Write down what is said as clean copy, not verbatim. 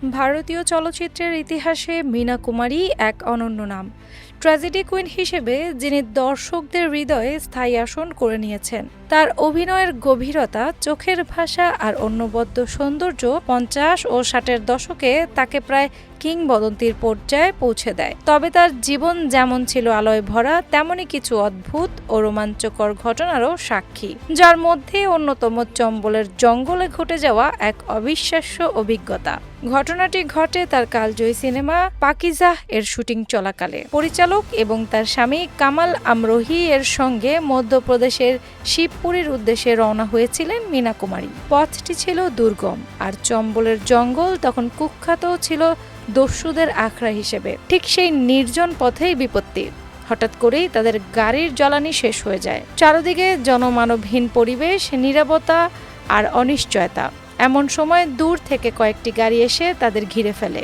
ভারতীয় চলচ্চিত্রের ইতিহাসে মীনা কুমারী এক অনন্য নাম। ট্র্যাজেডি কুইন হিসেবে যিনি দর্শকদের হৃদয়ে স্থায়ী আসন করে নিয়েছেন। তার অভিনয়ের গভীরতা, চোখের ভাষা আর অনবদ্য সৌন্দর্য ৫০ ও ৬০-এর দশকে তাকে প্রায় কিংবদন্তির পর্যায়ে পৌঁছে দেয়। তবে তার জীবন যেমন ছিল আলোয় ভরা, তেমনি কিছু অদ্ভুত ও রোমাঞ্চকর ঘটনারও সাক্ষী, যার মধ্যে অন্যতম চম্বলের জঙ্গলে ঘটে যাওয়া এক অবিশ্বাস্য অভিজ্ঞতা। ঘটনাটি ঘটে তার কালজয়ী সিনেমা পাকিজাহ এর শুটিং চলাকালে। পরিচালক এবং তার স্বামী কামাল আমরোহী এর সঙ্গে মধ্যপ্রদেশের শিবপুরীর উদ্দেশ্যে রওনা হয়েছিলেন মীনা কুমারী। পথটি ছিল দুর্গম, আর চম্বলের জঙ্গল তখন কুখ্যাত ছিল দস্যুদের আখড়া হিসেবে। ঠিক সেই নির্জন পথেই বিপত্তি। হঠাৎ করেই তাদের গাড়ির জ্বালানি শেষ হয়ে যায়। চারদিকে জনমানবহীন পরিবেশ, নীরবতা আর অনিশ্চয়তা। এমন সময় দূর থেকে কয়েকটি গাড়ি এসে তাদের ঘিরে ফেলে।